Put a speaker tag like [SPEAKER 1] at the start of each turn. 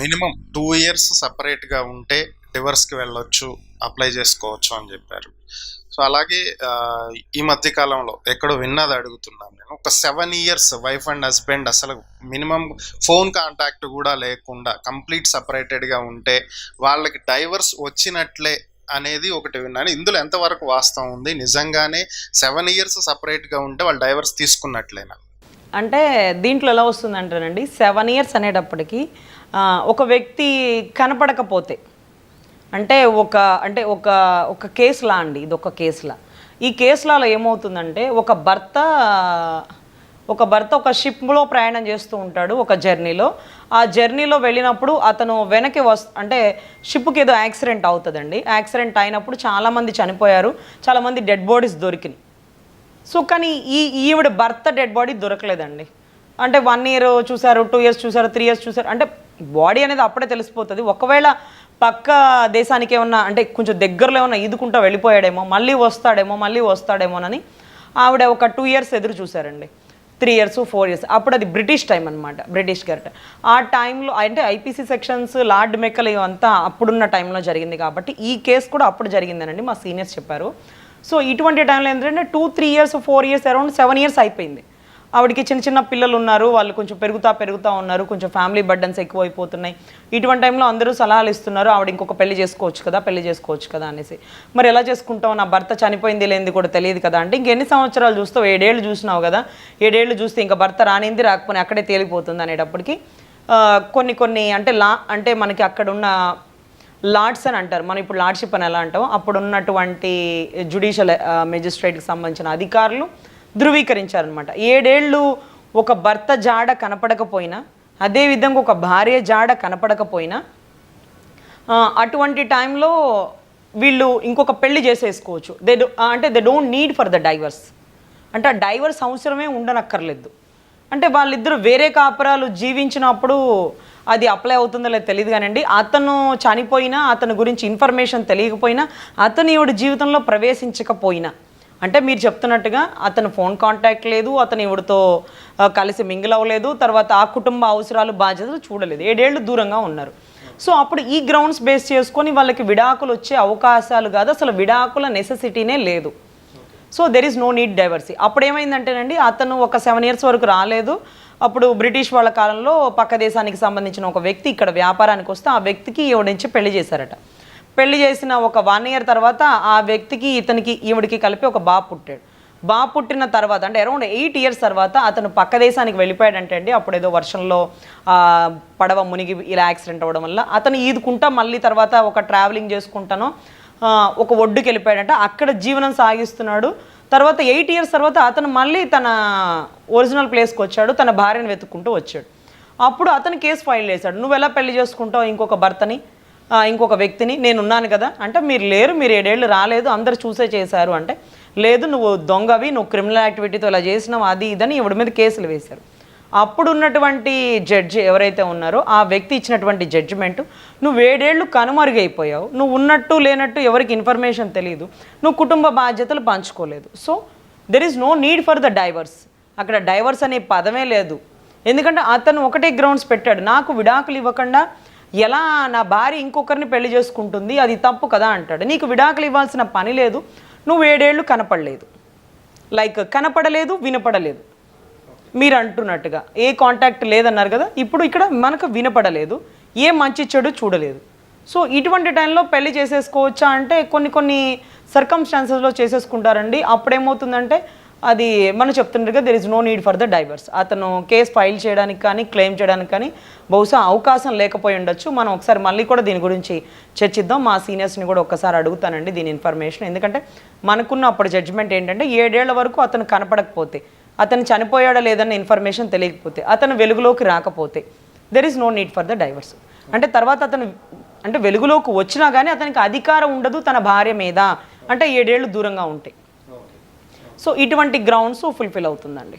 [SPEAKER 1] Minimum 2 years సపరేట్గా ఉంటే డివర్స్కి వెళ్ళొచ్చు, అప్లై చేసుకోవచ్చు అని చెప్పారు. సో అలాగే ఈ మధ్య కాలంలో ఎక్కడో విన్నది అడుగుతున్నాను నేను. ఒక 7 ఇయర్స్ వైఫ్ అండ్ హస్బెండ్ అసలు మినిమం ఫోన్ కాంటాక్ట్ కూడా లేకుండా కంప్లీట్ సపరేటెడ్గా ఉంటే వాళ్ళకి డైవర్స్ వచ్చినట్లే అనేది ఒకటి విన్నాను. ఇందులో ఎంతవరకు వాస్తవం ఉంది? నిజంగానే 7 ఇయర్స్ సపరేట్గా ఉంటే వాళ్ళు డైవర్స్ తీసుకున్నట్లేనా?
[SPEAKER 2] అంటే దీంట్లో ఎలా వస్తుందంటేనండి, 7 ఇయర్స్ అనేటప్పటికి ఒక వ్యక్తి కనపడకపోతే అంటే ఒక కేసులా అండి, ఇది ఒక కేసులా. ఈ కేసులలో ఏమవుతుందంటే ఒక భర్త ఒక షిప్లో ప్రయాణం చేస్తూ ఉంటాడు ఒక జర్నీలో. ఆ జర్నీలో వెళ్ళినప్పుడు అతను వెనక్కి అంటే షిప్కి ఏదో యాక్సిడెంట్ అవుతుందండి. యాక్సిడెంట్ అయినప్పుడు చాలామంది చనిపోయారు, చాలామంది డెడ్ బాడీస్ దొరికినాయి. సో కానీ ఈవిడ భర్త డెడ్ బాడీ దొరకలేదండి. అంటే 1 ఇయర్ చూశారు, 2 ఇయర్స్ చూశారు, 3 ఇయర్స్ చూశారు. అంటే బాడీ అనేది అప్పుడే తెలిసిపోతుంది. ఒకవేళ పక్క దేశానికి ఏమన్నా అంటే కొంచెం దగ్గరలో ఏమన్నా ఈదుకుంటా వెళ్ళిపోయాడేమో, మళ్ళీ వస్తాడేమోనని ఆవిడ ఒక 2 ఇయర్స్ ఎదురు చూశారండి. 3 ఇయర్స్ 4 ఇయర్స్. అప్పుడు అది బ్రిటిష్ టైం అనమాట, బ్రిటిష్ గవర్నమెంట్. ఆ టైంలో అంటే ఐపీసీ సెక్షన్స్, లార్డ్ మెక్కల్ ఇవంతా అప్పుడున్న టైంలో జరిగింది కాబట్టి ఈ కేసు కూడా అప్పుడు జరిగిందనండి, మా సీనియర్స్ చెప్పారు. సో ఇటువంటి టైంలో ఏంటంటే 2-3 ఇయర్స్ 4 ఇయర్స్ అరౌండ్ 7 ఇయర్స్ అయిపోయింది. ఆవిడకి చిన్న పిల్లలు ఉన్నారు, వాళ్ళు కొంచెం పెరుగుతా ఉన్నారు, కొంచెం ఫ్యామిలీ బర్డన్స్ ఎక్కువైపోతున్నాయి. ఇటువంటి టైంలో అందరూ సలహాలు ఇస్తున్నారు, ఆవిడ ఇంకొక పెళ్లి చేసుకోవచ్చు కదా అనేసి. మరి ఎలా చేసుకుంటావు, నా భర్త చనిపోయింది లేనిది కూడా తెలియదు కదా అంటే, ఇంకెన్ని సంవత్సరాలు చూస్తావు, 7 ఏళ్ళు చూసినావు కదా, 7 ఏళ్ళు చూస్తే ఇంకా భర్త రానింది రాకపోతే అక్కడే తేలిపోతుంది అనేటప్పటికి కొన్ని అంటే మనకి అక్కడ ఉన్న లార్డ్స్ అని అంటారు, మనం ఇప్పుడు లార్డ్షిప్ అని ఎలా అంటామో అప్పుడు ఉన్నటువంటి జ్యుడిషియల్ మెజిస్ట్రేట్కి సంబంధించిన అధికారులు ధృవీకరించారనమాట. 7 ఏళ్ళు ఒక భర్త జాడ కనపడకపోయినా, అదేవిధంగా ఒక భార్య జాడ కనపడకపోయినా అటువంటి టైంలో వీళ్ళు ఇంకొక పెళ్లి చేసేసుకోవచ్చు. They don't need for the divorce. అంటే ఆ డైవర్స్ అవసరమే ఉండనక్కర్లేదు. అంటే వాళ్ళిద్దరూ వేరే కాపురాలు జీవించినప్పుడు అది అప్లై అవుతుందో లేదో తెలియదు కానండి, అతను చనిపోయినా, అతని గురించి ఇన్ఫర్మేషన్ తెలియకపోయినా, అతను ఈవిడ జీవితంలో ప్రవేశించకపోయినా, అంటే మీరు చెప్తున్నట్టుగా అతను ఫోన్ కాంటాక్ట్ లేదు, అతను ఈవిడతో కలిసి మింగిల్ అవ్వలేదు, తర్వాత ఆ కుటుంబ అవసరాలు బాధ్యతలు చూడలేదు, 7 ఏళ్ళు దూరంగా ఉన్నారు. సో అప్పుడు ఈ గ్రౌండ్స్ బేస్ చేసుకొని వాళ్ళకి విడాకులు వచ్చే అవకాశాలు కాదు, అసలు విడాకుల నెసెసిటీనే లేదు. So there is no need divorcee. అప్పుడు ఏమైందంటేనండి, అతను ఒక 7 ఇయర్స్ వరకు రాలేదు. అప్పుడు బ్రిటిష్ వాళ్ళ కాలంలో పక్క దేశానికి సంబంధించిన ఒక వ్యక్తి ఇక్కడ వ్యాపారానికి వస్తే ఆ వ్యక్తికి ఈవిడ నుంచి పెళ్లి చేశారట. పెళ్లి చేసిన ఒక 1 ఇయర్ తర్వాత ఆ వ్యక్తికి ఈవిడికి కలిపి ఒక బాబు పుట్టాడు. బాబు పుట్టిన తర్వాత అంటే అరౌండ్ 8 ఇయర్స్ తర్వాత అతను పక్క దేశానికి వెళ్ళిపోయాడంటే అండి, అప్పుడు ఏదో వర్షంలో పడవ మునిగి ఇలా యాక్సిడెంట్ అవ్వడం వల్ల అతను ఈదుకుంటా మళ్ళీ తర్వాత ఒక ట్రావెలింగ్ చేసుకుంటానో ఒక ఒడ్డుకి వెళ్ళిపోయాడంట. అక్కడ జీవనం సాగిస్తున్నాడు. తర్వాత 8 ఇయర్స్ తర్వాత అతను మళ్ళీ తన ఒరిజినల్ ప్లేస్కి వచ్చాడు, తన భార్యను వెతుక్కుంటూ వచ్చాడు. అప్పుడు అతను కేసు ఫైల్ చేశాడు, నువ్వు ఎలా పెళ్లి చేసుకుంటావు ఇంకొక భర్తని, ఇంకొక వ్యక్తిని, నేనున్నాను కదా అంటే, మీరు లేరు, మీరు 7 ఏళ్ళు రాలేదు, అందరు చూసే చేశారు అంటే, లేదు నువ్వు దొంగవి, నువ్వు క్రిమినల్ యాక్టివిటీతో ఇలా చేసినావు, అది ఇదని ఈవిడ మీద కేసులు వేశారు. అప్పుడున్నటువంటి జడ్జి ఎవరైతే ఉన్నారో ఆ వ్యక్తి ఇచ్చినటువంటి జడ్జిమెంట్, నువ్వు 7 ఏళ్ళు కనుమరుగైపోయావు, నువ్వు ఉన్నట్టు లేనట్టు ఎవరికి ఇన్ఫర్మేషన్ తెలియదు, నువ్వు కుటుంబ బాధ్యతలు పంచుకోలేదు, so there is no need for the divorce. అక్కడ డైవర్స్ అనే పదమే లేదు. ఎందుకంటే అతను ఒకటే గ్రౌండ్స్ పెట్టాడు, నాకు విడాకులు ఇవ్వకుండా ఎలా నా భార్య ఇంకొకరిని పెళ్లి చేసుకుంటుంది, అది తప్పు కదా అంటాడు. నీకు విడాకులు ఇవ్వాల్సిన పని లేదు, నువ్వు 7 ఏళ్ళు కనపడలేదు, కనపడలేదు, వినపడలేదు, మీరు అంటున్నట్టుగా ఏ కాంటాక్ట్ లేదన్నారు కదా, ఇప్పుడు ఇక్కడ మనకు వినపడలేదు, ఏ మంచి చెడు చూడలేదు. సో ఇటువంటి టైంలో పెళ్లి చేసేసుకోవచ్చా అంటే కొన్ని సర్కమ్స్టాన్సెస్లో చేసేసుకుంటారండి. అప్పుడేమవుతుందంటే అది మనం చెప్తుండగా there is no need for the divorce. అతను కేసు ఫైల్ చేయడానికి కానీ క్లెయిమ్ చేయడానికి కానీ బహుశా అవకాశం లేకపోయి ఉండొచ్చు. మనం ఒకసారి మళ్ళీ కూడా దీని గురించి చర్చిద్దాం. మా సీనియర్స్ని కూడా ఒక్కసారి అడుగుతానండి దీని ఇన్ఫర్మేషన్. ఎందుకంటే మనకున్న అప్పుడు జడ్జిమెంట్ ఏంటంటే 7 ఏళ్ల వరకు అతను కనపడకపోతే, అతను చనిపోయాడా లేదన్న ఇన్ఫర్మేషన్ తెలియకపోతే, అతను వెలుగులోకి రాకపోతే there is no need for the divorce. అంటే తర్వాత అతను అంటే వెలుగులోకి వచ్చినా కానీ అతనికి అధికారం ఉండదు తన భార్య మీద, అంటే 7 ఏళ్ళు దూరంగా ఉంటాయి. సో ఇటువంటి గ్రౌండ్స్ ఫుల్ఫిల్ అవుతుందండి.